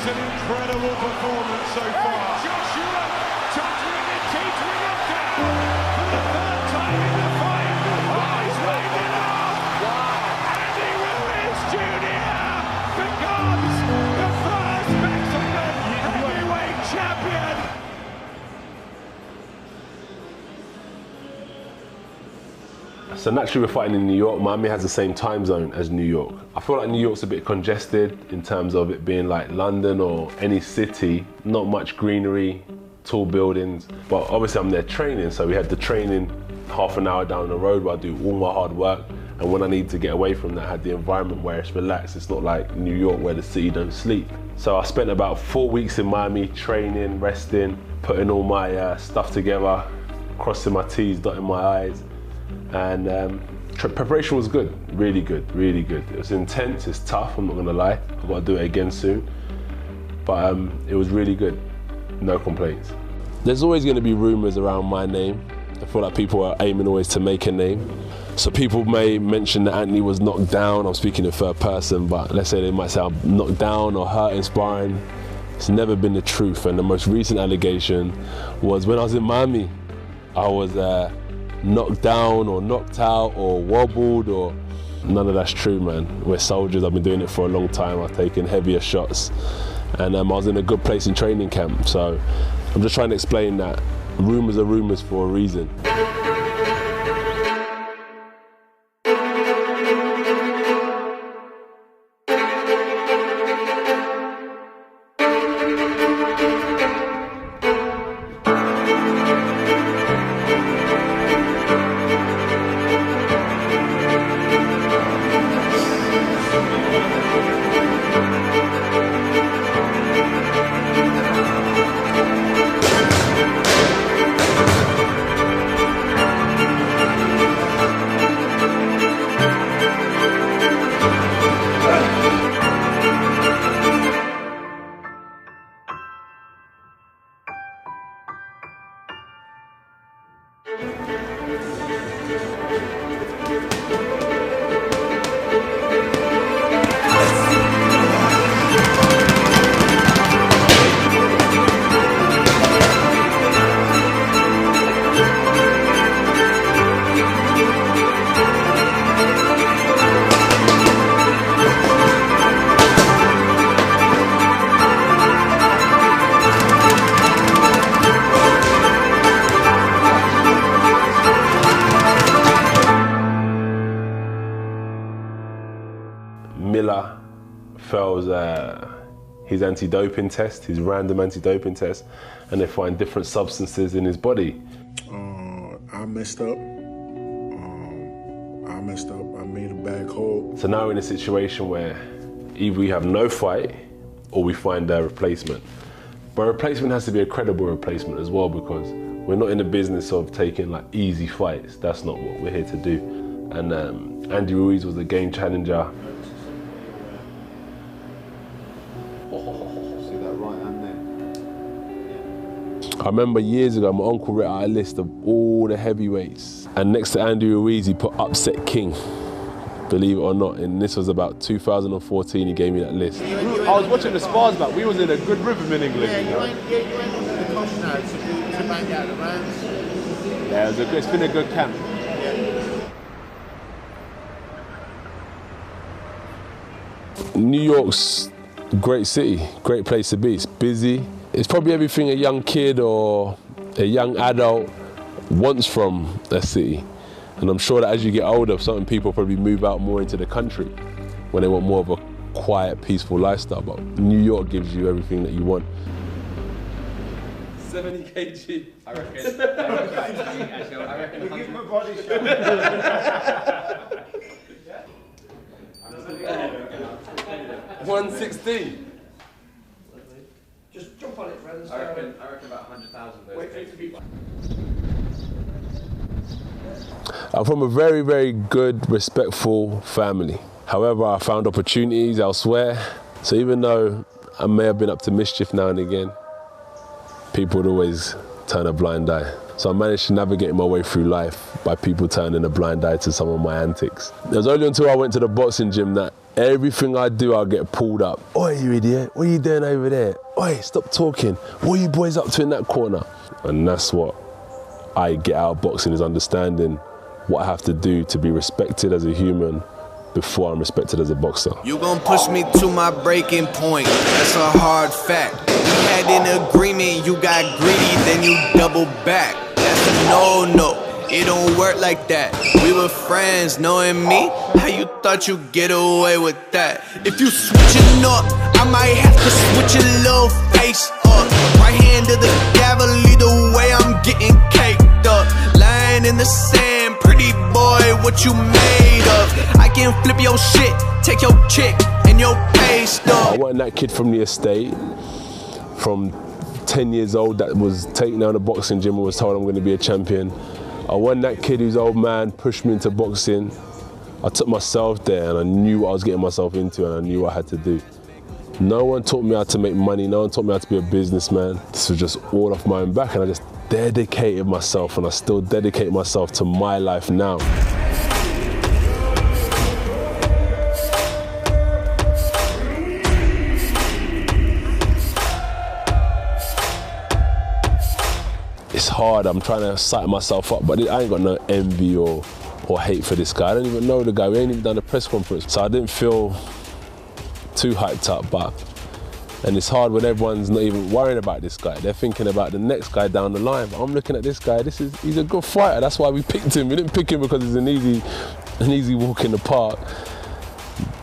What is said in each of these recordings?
is an incredible performance so far. Joshua tottering and teetering up down for the third time in the fight. Oh, he's waved it off. Wow. Andy Ruiz Jr. becomes the first Mexican heavyweight champion. So naturally we're fighting in New York. Miami has the same time zone as New York. I feel like New York's a bit congested in terms of it being like London or any city, not much greenery, tall buildings. But obviously I'm there training, so we had the training half an hour down the road where I do all my hard work. And when I need to get away from that, I had the environment where it's relaxed. It's not like New York where the city don't sleep. So I spent about 4 weeks in Miami training, resting, putting all my stuff together, crossing my T's, dotting my I's. And preparation was good, really good, really good. It was intense, it's tough, I'm not gonna lie. I've got to do it again soon. But it was really good, no complaints. There's always gonna be rumors around my name. I feel like people are aiming always to make a name. So people may mention that Anthony was knocked down. I'm speaking in third person, but let's say they might say I'm knocked down or hurt in sparring. It's never been the truth. And the most recent allegation was when I was in Miami. I was knocked down or knocked out or wobbled, or none of that's true, man. We're soldiers. I've been doing it for a long time. I've taken heavier shots, and I was in a good place in training camp. So I'm just trying to explain that rumors are rumors for a reason. Miller fails his anti-doping test, his random anti-doping test, and they find different substances in his body. I messed up. I made a bad call. So now we're in a situation where either we have no fight or we find a replacement. But a replacement has to be a credible replacement as well, because we're not in the business of taking like easy fights. That's not what we're here to do. And Andy Ruiz was the game challenger. See that right hand there? I remember years ago, my uncle wrote out a list of all the heavyweights. And next to Andy Ruiz, he put Upset King, believe it or not. And this was about 2014, he gave me that list. I was watching the spars back. We was in a good rhythm in England. Yeah, you went to the cost now to bang out the rounds. Yeah, it's been a good camp. New York's a great city, great place to be. It's busy. It's probably everything a young kid or a young adult wants from a city. And I'm sure that as you get older, certain people probably move out more into the country when they want more of a quiet, peaceful lifestyle. But New York gives you everything that you want. 70 kg. I reckon. I reckon. Give him a body shot. 116. Just jump on it, friends. I reckon about 100,000. Wait for it to be. I'm from a very, very good, respectful family. However, I found opportunities elsewhere. So even though I may have been up to mischief now and again, people would always turn a blind eye. So I managed to navigate my way through life by people turning a blind eye to some of my antics. It was only until I went to the boxing gym that everything I do, I'll get pulled up. Oi, you idiot, what are you doing over there? Oi, stop talking. What are you boys up to in that corner? And that's what I get out of boxing, is understanding what I have to do to be respected as a human before I'm respected as a boxer. You gon' push me to my breaking point, that's a hard fact. We had an agreement, you got greedy, then you double back. That's a no-no, it don't work like that. We were friends, knowing me, how you thought you'd get away with that? If you switching up, I might have to switch your little face up. Right hand to the gavel, either way I'm getting caked up. Lying in the sand, pretty boy, what you made of? I can flip your shit, take your chick and your pay stub. I wasn't that kid from the estate, from 10 years old, that was taken down a boxing gym and was told I'm going to be a champion. I wasn't that kid whose old man pushed me into boxing. I took myself there and I knew what I was getting myself into and I knew what I had to do. No one taught me how to make money, no one taught me how to be a businessman. This was just all off my own back, and I just dedicated myself, and I still dedicate myself to my life now. It's hard, I'm trying to psych myself up, but I ain't got no envy or hate for this guy. I don't even know the guy, we ain't even done a press conference. So I didn't feel too hyped up, and it's hard when everyone's not even worrying about this guy. They're thinking about the next guy down the line. But I'm looking at this guy, he's a good fighter. That's why we picked him. We didn't pick him because he's an easy walk in the park.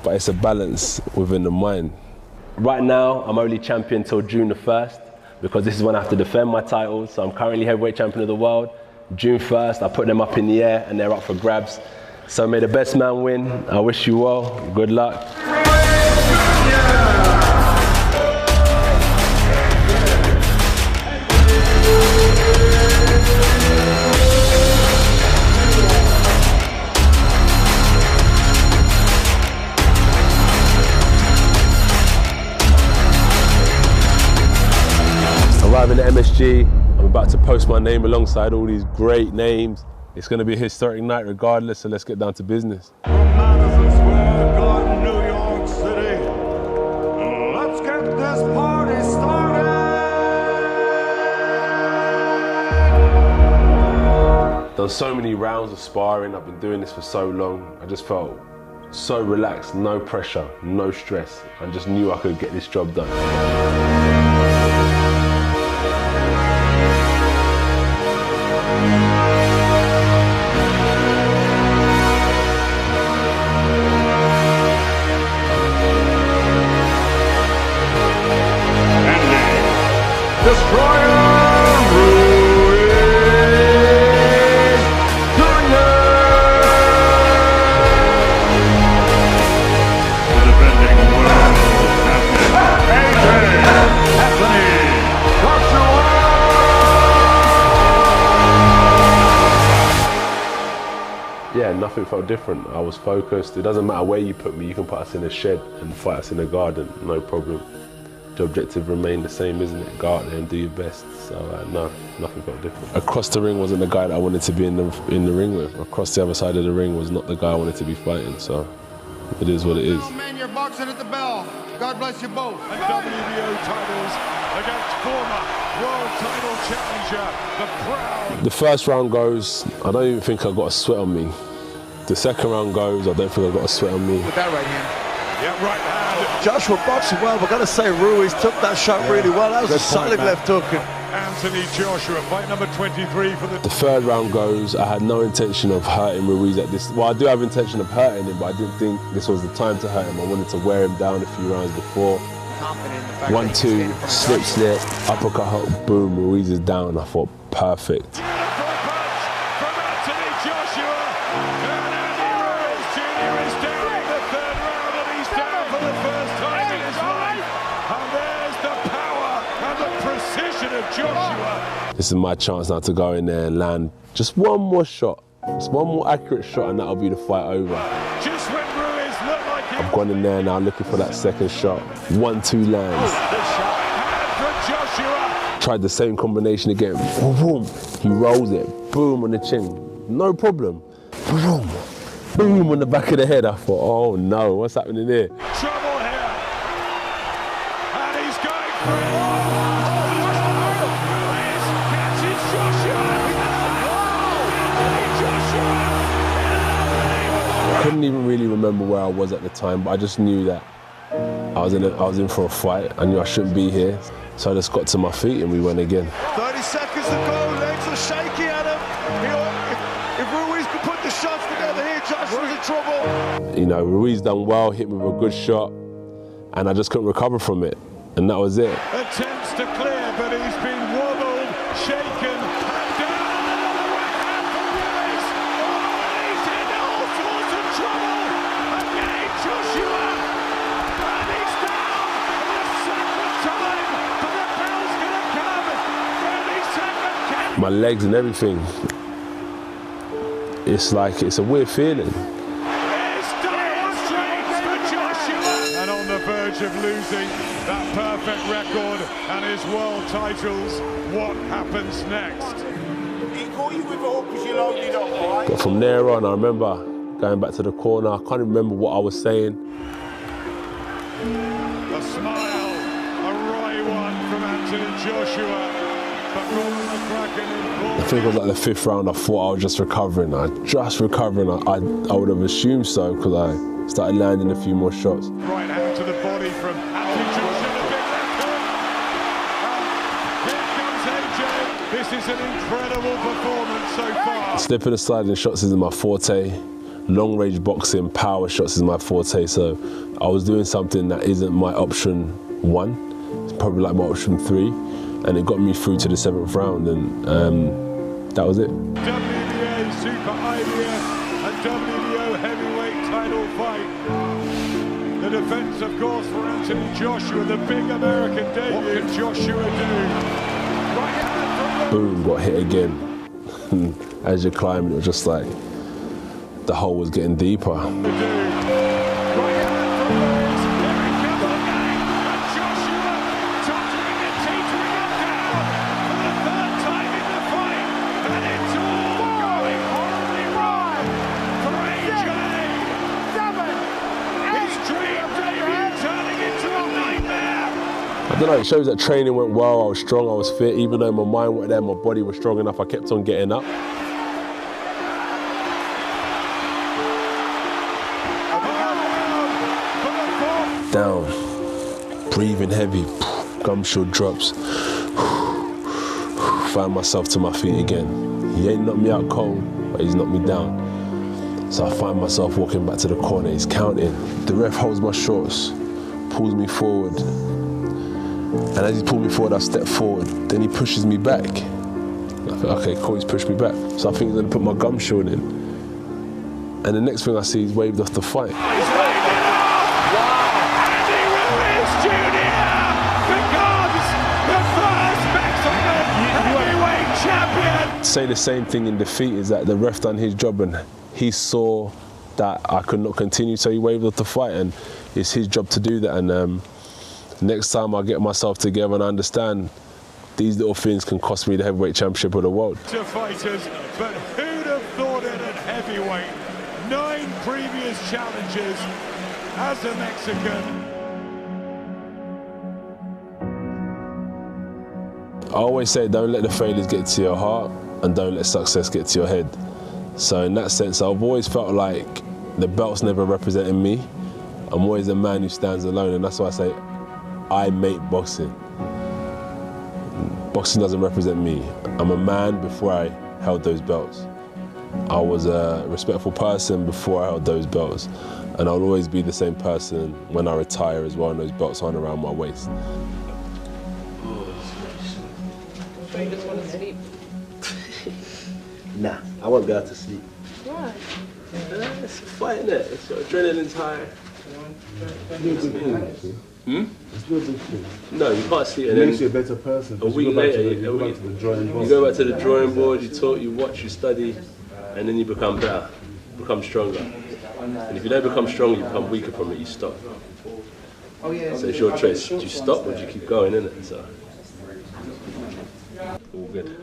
But it's a balance within the mind. Right now, I'm only champion till June the 1st, because this is when I have to defend my titles. So I'm currently heavyweight champion of the world. June 1st, I put them up in the air and they're up for grabs. So may the best man win. I wish you well. Good luck. Arriving at MSG, I'm about to post my name alongside all these great names. It's going to be a historic night regardless, so let's get down to business. Madison Square Garden, New York City. Let's get this party started! Done so many rounds of sparring, I've been doing this for so long. I just felt so relaxed, no pressure, no stress. I just knew I could get this job done. Destroyer Ruiz Jr. The defending world champion, Anthony Joshua. Yeah, nothing felt different. I was focused. It doesn't matter where you put me. You can put us in a shed and fight us in a garden, no problem. The objective remained the same, isn't it? Go out there and do your best. So no, nothing felt different. Across the ring wasn't the guy that I wanted to be in the ring with. Across the other side of the ring was not the guy I wanted to be fighting. So it is what it is. Man, you're boxing at the bell. God bless you both. And WBO titles against former world title challenger, the Proud. The first round goes, I don't even think I got a sweat on me. The second round goes, I don't think I got a sweat on me. With that right hand. Yeah, right hand. Joshua boxing well, but gotta say Ruiz took that shot really well. That was a solid left hook. Anthony Joshua, fight number 23 for the... The third round goes, I had no intention of hurting Ruiz at this. Well, I do have intention of hurting him, but I didn't think this was the time to hurt him. I wanted to wear him down a few rounds before. 1-2, slip, uppercut, hook, boom, Ruiz is down. I thought, perfect. Beautiful punch from Anthony Joshua. And Andy Ruiz Jr. is down in the third round, and he's down for the first time in his life. And there's the power and the precision of Joshua. This is my chance now to go in there and land just one more shot. Just one more accurate shot and that'll be the fight over. Just when Ruiz looked like he... I've gone in there now looking for that second shot. 1-2 lands. The shot hand from Joshua. Tried the same combination again. Boom. He rolls it. Boom on the chin. No problem. Boom. Boom on the back of the head. I thought, oh no, what's happening here? Trouble here. And he's going through. Catches Joshua. I couldn't even really remember where I was at the time, but I just knew that I was in for a fight. I knew I shouldn't be here. So I just got to my feet and we went again. 30 seconds to go, legs are shaky, Adam. You know, if Ruiz could put the shots together here, Joshua's in trouble. You know, Ruiz done well, hit me with a good shot, and I just couldn't recover from it. And that was it. Attempts to clear, but he's been wobbled, shaken, and down. Another backhand from Ruiz. Oh, he's in all sorts of trouble. Again, Joshua. And he's down for the second time. But the bell's going to come. 30-second count. My legs and everything. It's like, it's a weird feeling. It's dire straits for Joshua. And on the verge of losing that perfect record and his world titles, what happens next? He caught you with a hook because you loaded up, right? But from there on, I remember going back to the corner. I can't remember what I was saying. A smile, a wry one from Anthony Joshua. But Robert McCracken I think it was like the 5th round. I thought I was just recovering. I would have assumed so because I started landing a few more shots. right hand to the body from Anthony Joshua. The big left hook. And here comes AJ. This is an incredible performance so far. Slipping and sliding shots is my forte. Long range boxing, power shots is my forte. So I was doing something that isn't my option 1. It's probably like my option 3. And it got me through to the 7th round, and that was it. WBA Super IBF and WBO heavyweight title fight. The defense, of course, for Anthony Joshua, the big American debut. What can Joshua do? Right hand from Boom, got hit again. As you're climbing, it was just like the hole was getting deeper. Right hand from Ruiz. Here he comes again. And Joshua tottering and teetering up down for the 3rd time in the fight. And it's all going horribly wrong for AJ. His dream debut turning into a nightmare. I don't know, it shows that training went well, I was strong, I was fit. Even though my mind wasn't there, my body was strong enough, I kept on getting up. Down, breathing heavy, gumshoe drops. Found myself to my feet again. He ain't knocked me out cold, but he's knocked me down. So I find myself walking back to the corner, he's counting. The ref holds my shorts, pulls me forward. And as he pulled me forward, I step forward. Then he pushes me back. I thought, okay, cool, he's pushed me back. So I think he's gonna put my gumshoe in. And the next thing I see, he's waved off the fight. Say the same thing in defeat is that the ref done his job and he saw that I could not continue, so he waved off the fight, and it's his job to do that. And next time I get myself together and understand these little things can cost me the heavyweight championship of the world. To fighters, but who'd have thought it at heavyweight? 9 previous challenges as a Mexican. I always say don't let the failures get to your heart and don't let success get to your head. So in that sense, I've always felt like the belt's never represented me. I'm always a man who stands alone, and that's why I say I make boxing. Boxing doesn't represent me. I'm a man before I held those belts. I was a respectful person before I held those belts, and I'll always be the same person when I retire as well, and those belts aren't around my waist. You just want to sleep. Nah, I won't be able to sleep. Why? It's a fight, innit? It's adrenaline's high. It's no big thing. No, you can't sleep. It And makes you a then better person. a week later, you go back to the drawing board, you talk, you watch, you study, and then you become better, become stronger. And if you don't become stronger, you become weaker from it, you stop. So it's your choice. Do you stop or do you keep going, innit? So. All good. Shit,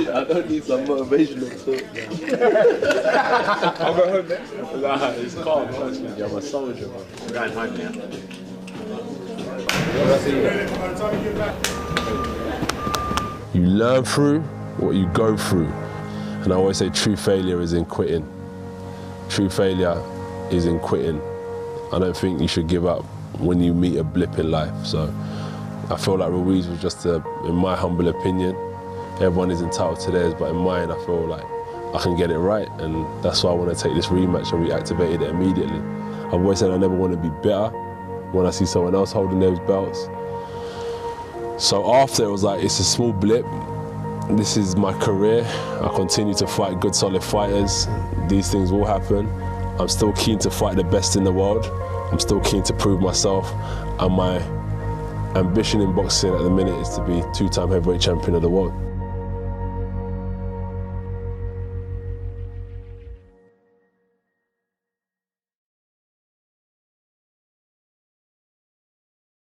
I don't need some motivational talk. I'll go home next. Nah, it's calm. Trust me. I'm a soldier, man. We're going home now. You learn through what you go through. And I always say true failure is in quitting. True failure is in quitting. I don't think you should give up when you meet a blip in life. So I feel like Ruiz was just in my humble opinion, everyone is entitled to theirs, but in mine, I feel like I can get it right. And that's why I want to take this rematch, and we activated it immediately. I've always said I never want to be bitter when I see someone else holding those belts. So after, it was like, it's a small blip. This is my career. I continue to fight good, solid fighters. These things will happen. I'm still keen to fight the best in the world. I'm still keen to prove myself. And my ambition in boxing at the minute is to be two-time heavyweight champion of the world.